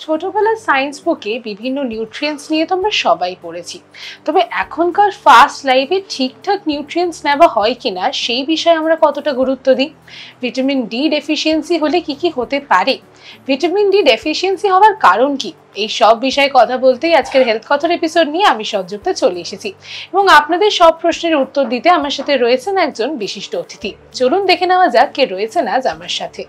ছোটবেলার সায়েন্স বুকে বিভিন্ন নিউট্রিয়েন্টস নিয়ে তো আমরা সবাই পড়েছি, তবে এখনকার ফাস্ট লাইফে ঠিকঠাক নিউট্রিয়েন্টস নেওয়া হয় কিনা সেই বিষয়ে আমরা কতটা গুরুত্ব দিই। ভিটামিন ডি ডেফিসিয়েন্সি হলে কি কি হতে পারে, ভিটামিন ডি ডেফিসিয়েন্সি হওয়ার কারণ কি, এই সব বিষয়ে কথা বলতেই আজকের হেলথ কথার এপিসোড নিয়ে আমি সজ্জুক্তা চলে এসেছি এবং আপনাদের সব প্রশ্নের উত্তর দিতে আমার সাথে রয়েছেন একজন বিশিষ্ট অতিথি। চলুন দেখে নেওয়া যাক কে রয়েছেন আজ আমার সাথে।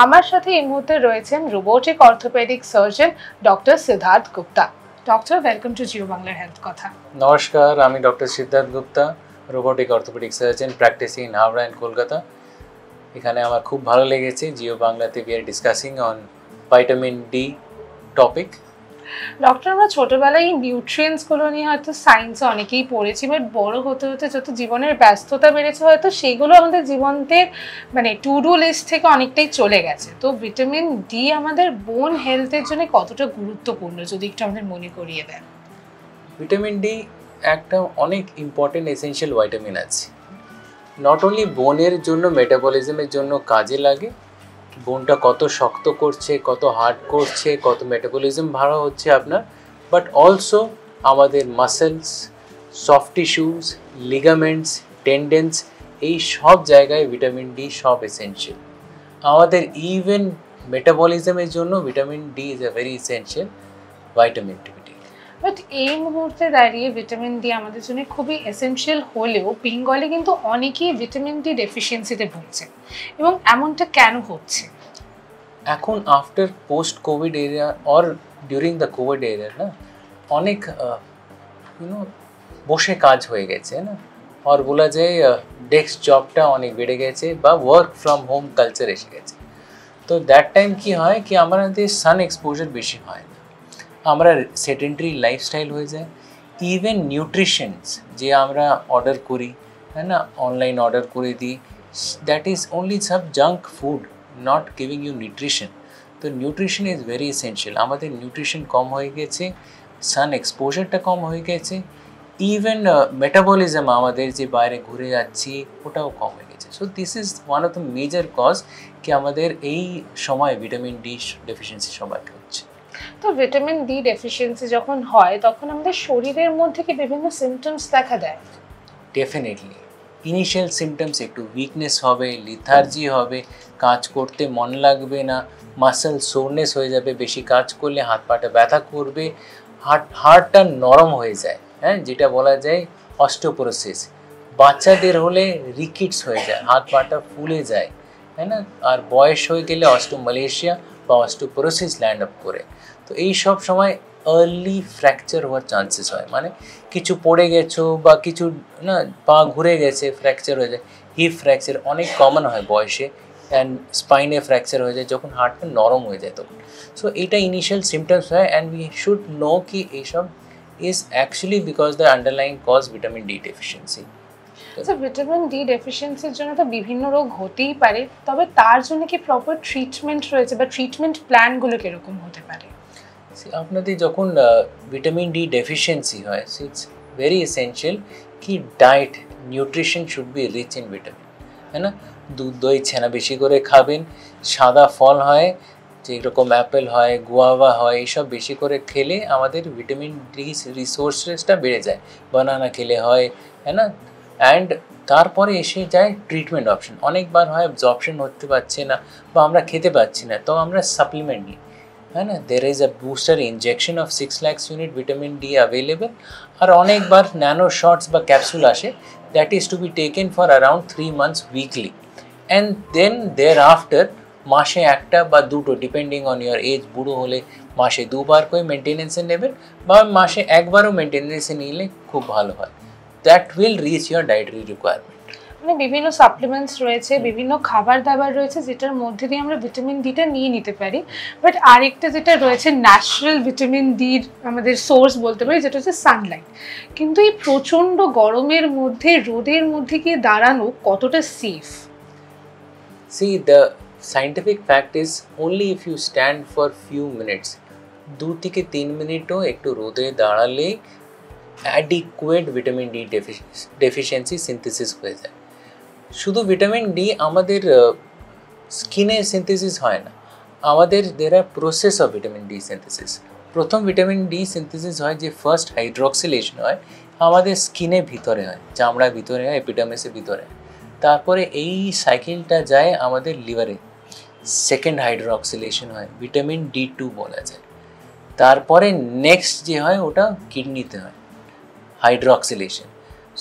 আমার সাথে এই মুহূর্তে রয়েছেন robotic orthopaedic surgeon doctor Siddharth Gupta. Doctor, welcome to Jio বাংলার হেলথ কথা। নমস্কার, আমি doctor Siddharth Gupta, robotic orthopaedic surgeon practising in Howrah and Kolkata. এখানে আমার খুব ভালো লেগেছে। জিও বাংলাতে we are discussing on vitamin D topic. Doctor, আমরা ছোটবেলায় নিউট্রিয়েন্টসগুলো নিয়ে হয়তো সায়েন্সে অনেকেই পড়েছি, বাট বড় হতে হতে যত জীবনের ব্যস্ততা বেড়েছে হয়তো সেগুলো আমাদের জীবনের টু ডু লিস্ট থেকে অনেকটাই চলে গেছে। তো ভিটামিন ডি আমাদের বোন হেলথের জন্য কতটা গুরুত্বপূর্ণ যদি একটু আমাদের মনে করিয়ে দেন। ভিটামিন ডি একটা অনেক ইম্পর্টেন্ট এসেনশিয়াল ভিটামিন আছে। নট অনলি বোনের জন্য, মেটাবলিজমের জন্য কাজে লাগে। বোনটা কত শক্ত করছে, কত হার্ড করছে, কত মেটাবলিজম ভালো হচ্ছে আপনার, বাট অলসো আমাদের muscles, soft tissues, ligaments, tendons, এই সব জায়গায় ভিটামিন ডি সব এসেনশিয়াল। আমাদের ইভেন মেটাবলিজমের জন্য vitamin D is a very essential vitamin to D. But এই মুহূর্তে দাঁড়িয়ে ভিটামিন ডি আমাদের জন্য খুবই এসেনশিয়াল হলেও বেঙ্গলে কিন্তু অনেকেই ভিটামিন ডি ডেফিসিয়েন্সিতে ভুগছে, এবং এমনটা কেন হচ্ছে? এখন after post Covid area or during the Covid area না, অনেক বসে কাজ হয়ে গেছে না, আর বলা যায় ডেস্ক জবটা অনেক বেড়ে গেছে বা ওয়ার্ক ফ্রম হোম কালচার এসে গেছে। তো দ্যাট টাইম কি হয় কি আমাদের সান এক্সপোজার বেশি হয় না, আমরা সেডেন্টারি লাইফস্টাইল হয়ে যায়। ইভেন নিউট্রিশনস যে আমরা অর্ডার করি, হ্যাঁ না, অনলাইন অর্ডার করে দিই, that is only sub junk food, not giving you nutrition. তো নিউট্রিশন ইজ ভেরি এসেনশিয়াল। আমাদের নিউট্রিশন কম হয়ে গেছে, সান এক্সপোজারটা কম হয়ে গেছে, ইভেন মেটাবলিজম আমাদের যে বাইরে ঘুরে যাচ্ছি ওটাও কম হয়ে গেছে। So this is one of the major cause কি আমাদের এই সময় ভিটামিন ডি ডেফিসিয়েন্সি সবাইকে হচ্ছে। তো ভিটামিন ডি ডেফিসিয়েন্সি যখন হয় তখন আমাদের শরীরের মধ্যে কি বিভিন্ন সিমটমস দেখা দেয়? ডেফিনেটলি ইনিশিয়াল সিমটমস একটু উইকনেস হবে, লিথার্জি হবে, কাজ করতে মন লাগবে না, মাসেল সোরনেস হয়ে যাবে, বেশি কাজ করলে হাত পাটা ব্যথা করবে, হাড়টা নরম হয়ে যায়, হ্যাঁ, যেটা বলা যায় অস্টিওপোরোসিস। বাচ্চাদের হলে রিকিটস হয়ে যায়, হাত পাটা ফুলে যায়, তাই না, আর বয়স হয়ে গেলে অস্টিওমালেশিয়া বা অস্টিওপোরোসিস ল্যান্ড আপ করে। তো এই সব সময় আর্লি ফ্র্যাকচার হওয়ার চান্সেস হয়, মানে কিছু পড়ে গেছো বা কিছু না, পা ঘুরে গেছে, ফ্র্যাকচার হয়ে যায়। হিপ ফ্র্যাকচার অনেক কমন হয় বয়সে, অ্যান্ড স্পাইনে ফ্র্যাকচার হয়ে যায় যখন হাড়টা নরম হয়ে যায় তখন। সো এইটা ইনিশিয়াল সিমটমস হয়, অ্যান্ড উই শুড নো কি এইসব is actually because the underlying cause vitamin D deficiency. Vitamin D ডেফিসিয়েন্সির জন্য তো বিভিন্ন রোগ হতেই পারে, তবে তার জন্য কি প্রপার ট্রিটমেন্ট রয়েছে বা ট্রিটমেন্ট প্ল্যানগুলো কিরকম হতে পারে? আপনাদের যখন ভিটামিন ডি ডেফিসিয়েন্সি হয়, ইটস ভেরি এসেনশিয়াল কি diet, nutrition should be rich in vitamin, তাই না। দুধ দই ছানা বেশি করে খাবেন, সাদা ফল হয় যেরকম অ্যাপেল হয়, গুয়াভা হয়, এইসব বেশি করে খেলে আমাদের ভিটামিন ডি রিসোর্সেসটা বেড়ে যায়। বানানা খেলে হয়, তাই না। অ্যান্ড তারপরে এসে যায় ট্রিটমেন্ট অপশন। অনেকবার হয় অ্যাবজর্পশন হতে পারছে না বা আমরা খেতে পাচ্ছি না, তো আমরা সাপ্লিমেন্ট নিই, है ना। There is a booster injection of 6 lakh unit vitamin D available, और अनेक बार नैनो शॉट्स बा कैप्सूल आसे, that is to be taken for around 3 months weekly, and then there after मासे एकटा बा दुटो डिपेंडिंग ऑन योर एज, बुड़ो होले मासे दुबार कोई मेंटेनेंस नेबेन बा मासे एकबारो मेंटेनेंस निले खूब भालो हय। That will reach your dietary requirement. বিভিন্ন সাপ্লিমেন্টস রয়েছে, বিভিন্ন খাবার দাবার রয়েছে যেটার মধ্যে দিয়ে আমরা ভিটামিন ডিটা নিয়ে নিতে পারি, বাট আরেকটা যেটা রয়েছে ন্যাচারাল ভিটামিন ডির আমাদের সোর্স বলতে পারি, যেটা হচ্ছে সানলাইট। কিন্তু এই প্রচণ্ড গরমের মধ্যে রোদের মধ্যে গিয়ে দাঁড়ানো কতটা safe? See the scientific fact is only if you stand for few minutes, 2 থেকে 3 মিনিটও একটু রোদে দাঁড়ালে adequate vitamin D deficiency synthesis হয়ে যায়। শুধু ভিটামিন ডি আমাদের স্কিনে সিনথেসিস হয় না, আমাদের দের আর process of vitamin D synthesis. প্রথম ভিটামিন ডি সিনথেসিস হয় যে ফার্স্ট হাইড্রক্সিলেশন হয় আমাদের স্কিনের ভিতরে হয়, চামড়ার ভিতরে হয়, এপিডার্মিসের ভিতরে হয়। তারপরে এই সাইকেলটা যায় আমাদের লিভারে, সেকেন্ড হাইড্রক্সিলেশন হয়, ভিটামিন D2 বলা যায়। তারপরে নেক্সট যে হয় ওটা কিডনিতে হয়, হাইড্রক্সিলেশন।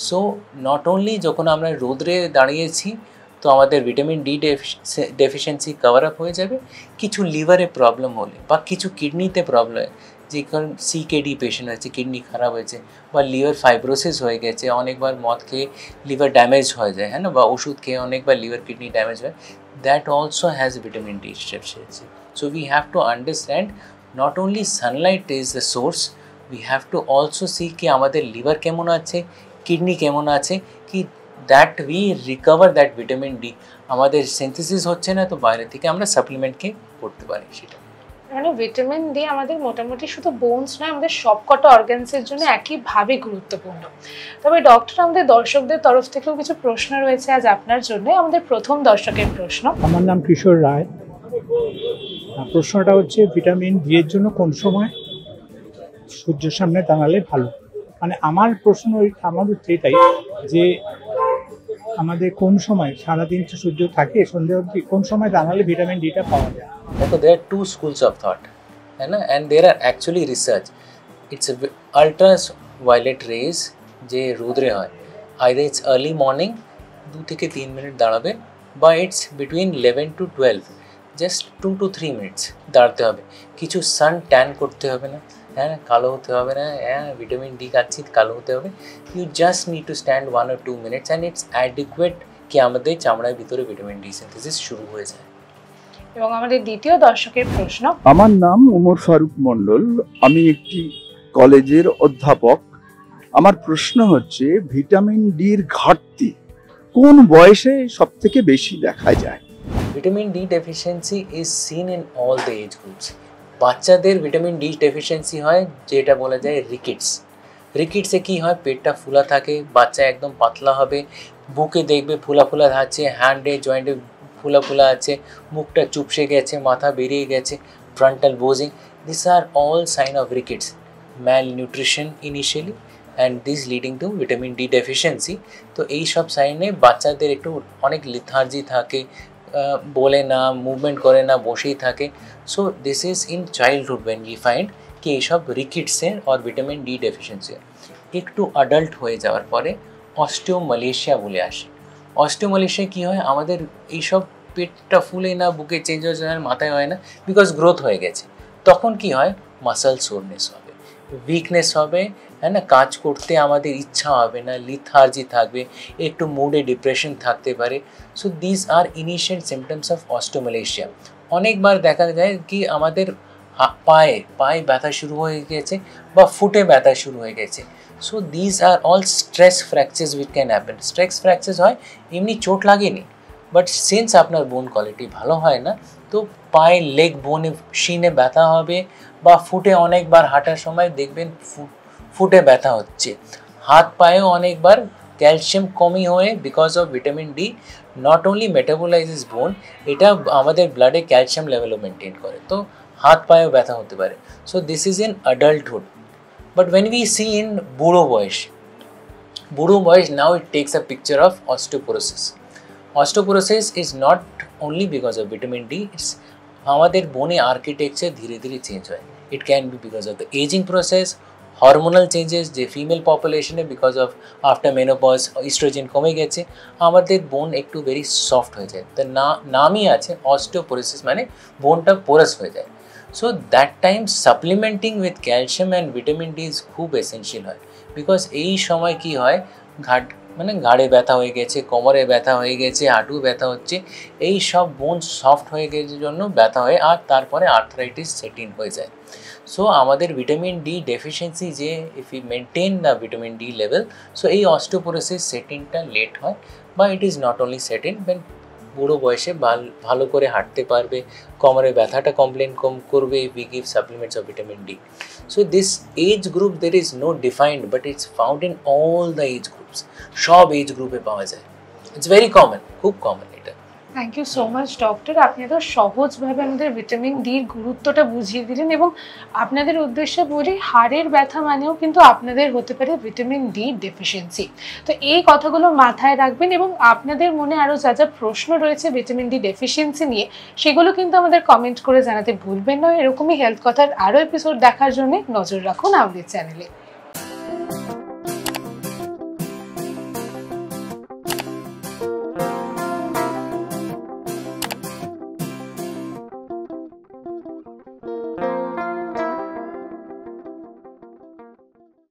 সো নট অনলি যখন আমরা রোদ্রে দাঁড়িয়েছি তো আমাদের vitamin D deficiency cover up হয়ে যাবে, কিছু লিভারে প্রবলেম হলে বা কিছু কিডনিতে প্রবলেম হয়, যে কারণ CKD পেশেন্ট আছে, কিডনি খারাপ হয়েছে বা লিভার ফাইব্রোসিস হয়ে গেছে, অনেকবার মদ খেয়ে লিভার ড্যামেজ হয়ে যায়, হ্যাঁ না, বা ওষুধ খেয়ে অনেকবার লিভার কিডনি ড্যামেজ হয়, that also has vitamin D deficiency. So we have to understand not only Sunlight is the source, we have to also see কি আমাদের লিভার কেমন আছে, কিডনি কেমন আছে, কি that we recover that vitamin D. আমাদের synthesis হচ্ছে না তো বাইরে থেকে আমরা সাপ্লিমেন্টকে করতে পারি সেটা। মানে ভিটামিন ডি আমাদের মোটামুটি শুধু বোনস নয়, আমাদের সবকটা অর্গানসের জন্য একইভাবে গুরুত্বপূর্ণ। তবে ডক্টর, আমাদের দর্শকদের তরফ থেকেও কিছু প্রশ্ন রয়েছে আজ আপনার জন্য। আমাদের প্রথম দর্শকের প্রশ্ন। আমার নাম কিশোর রায়। প্রশ্নটা হচ্ছে ভিটামিন ডি এর জন্য কোন সময় সূর্যের সামনে দাঁড়ালে ভালো? মানে আমার প্রশ্ন আমার এটাই যে আমাদের কোন সময়, সারাদিন তো সূর্য থাকে, সন্ধ্যা অবধি কোন সময় দাঁড়ালে ভিটামিন ডিটা পাওয়া যায়? देखो there are two schools of thought, है ना, and there are actually research. It's ultraviolet rays যে রোদরে হয়, either it's early morning 2 থেকে 3 মিনিট দাঁড়াবে, বা it's between 11 to 12, just 2 to 3 minutes দাঁড়াতে হবে। কিছু সান ট্যান করতে হবে না, হ্যাঁ, কালো হতে হবে না, হ্যাঁ, ভিটামিন ডি খাচ্ছি কালো হতে হবে। You just need to stand 1 or 2 minutes and it's adequate কি আমাদের চামড়ার ভিতরে ভিটামিন ডি সিনথেসিস শুরু হয়ে যায়। এবং আমাদের দ্বিতীয় দর্শকের প্রশ্ন। আমার নাম ওমর ফারুক মণ্ডল, আমি একটি কলেজের অধ্যাপক। আমার প্রশ্ন হচ্ছে ভিটামিন ডির ঘাটতি কোন বয়সে সবথেকে বেশি দেখা যায়? Vitamin D deficiency is seen in all the age groups. বাচ্চাদের ভিটামিন ডি ডেফিসিয়েন্সি হয় যেটা বলা যায় রিকিটস। রিকিটসে কী হয়, পেটটা ফুলা থাকে, বাচ্চা একদম পাতলা হবে, বুকে দেখবে ফুলা ফুলা থাকছে, হ্যান্ডে জয়েন্টে ফুলা ফুলা আছে, মুখটা চুপসে গেছে, মাথা বেরিয়ে গেছে, frontal bossing. This are all sign of rickets, malnutrition initially and this leading to vitamin D deficiency. তো এই সব সাইনে বাচ্চাদের একটু অনেক লিথার্জি থাকে, বলে না, মুভমেন্ট করে না, বসেই থাকে। So this is in childhood when we find কি এইসব রিকিটসের আর ভিটামিন ডি ডেফিসিয়েন্সি। একটু অ্যাডাল্ট হয়ে যাওয়ার পরে অস্টিওমালেশিয়া বলে আসে। অস্টিওমালেশিয়া কী হয়, আমাদের এইসব পেটটা ফুলে না, বুকে চেঞ্জ হয়ে যায়, মাথায় হয় না, বিকজ গ্রোথ হয়ে গেছে। তখন কি হয়, মাসল সোরনেস হবে, উইকনেস হবে, হ্যাঁ না, কাজ করতে আমাদের ইচ্ছা হবে না, লিথার্জি থাকবে, একটু মুডে ডিপ্রেশন থাকতে পারে। So this are initial symptoms of osteomalacia. অনেকবার দেখা যায় কি আমাদের পায়ে ব্যথা শুরু হয়ে গেছে বা ফুটে ব্যথা শুরু হয়ে গেছে। So this are all stress fractures which can happen. Stress fractures হয় এমনি চোট লাগেনি, বাট সিন্স আপনার বোন কোয়ালিটি ভালো হয় না, তো পায়ে লেগ বোনে শিনে ব্যথা হবে, বা ফুটে অনেকবার হাঁটার সময় দেখবেন ফুটে ব্যথা হচ্ছে। হাত পায়েও অনেকবার ক্যালসিয়াম কমি হয়ে because of vitamin D not only metabolises bone, এটা আমাদের ব্লাডে ক্যালসিয়াম লেভেলও মেনটেন করে, তো হাত পায়েও ব্যথা হতে পারে। So this is in adulthood. But when we see in বুড়ো বয়স, now it takes a picture of osteoporosis. Osteoporosis is not only because of vitamin D, it's আমাদের বোনে আর্কিটেকচার ধীরে ধীরে চেঞ্জ হয়। It can be because of the ageing process, hormonal changes, যে female পপুলেশনে because of after menopause oestrogen কমে গেছে, আমাদের বোন একটু ভেরি সফট হয়ে যায়। তার নামই আছে অস্টিওপোরোসিস, মানে বোনটা পোরাস হয়ে যায়। So that time supplementing with calcium and vitamin D is খুব এসেন্সিয়াল হয়, বিকজ এই সময় কি হয়, ঘাড়ে ব্যথা হয়ে গেছে, কোমরে ব্যথা হয়ে গেছে, হাঁটু ব্যথা হচ্ছে, এই সব বোন সফট হয়ে গেছে জন্য ব্যথা হয়, আর তারপরে আর্থ্রাইটিস সেট ইন হয়ে যায়। সো আমাদের ভিটামিন ডি ডেফিসিয়েন্সি যে if you maintain the vitamin D level, so এই অস্টিওপোরোসিস সেট ইনটা লেট হয়, বা it is not only set in when বুড়ো বয়সে ভালো করে হাঁটতে পারবে, কোমরে ব্যথাটা কমপ্লেন কম করবে, we give supplements of vitamin D. So this age group there is no defined, but it's found in all the age groups, সব এজ গ্রুপে পাওয়া যায়। ইটস ভেরি কমন, খুব কমন এটা। Thank you so much doctor, আপনি এত সহজভাবে আমাদের ভিটামিন ডির গুরুত্বটা বুঝিয়ে দিলেন। এবং আপনাদের উদ্দেশ্যে বলি, হাড়ের ব্যথা মানেও কিন্তু আপনাদের হতে পারে ভিটামিন ডি ডেফিসিয়েন্সি। তো এই কথাগুলো মাথায় রাখবেন এবং আপনাদের মনে আরও যা যা প্রশ্ন রয়েছে ভিটামিন ডি ডেফিসিয়েন্সি নিয়ে, সেগুলো কিন্তু আমাদের কমেন্ট করে জানাতে ভুলবেন না। এরকমই হেলথ কথার আরও এপিসোড দেখার জন্য নজর রাখুন আমাদের চ্যানেলে।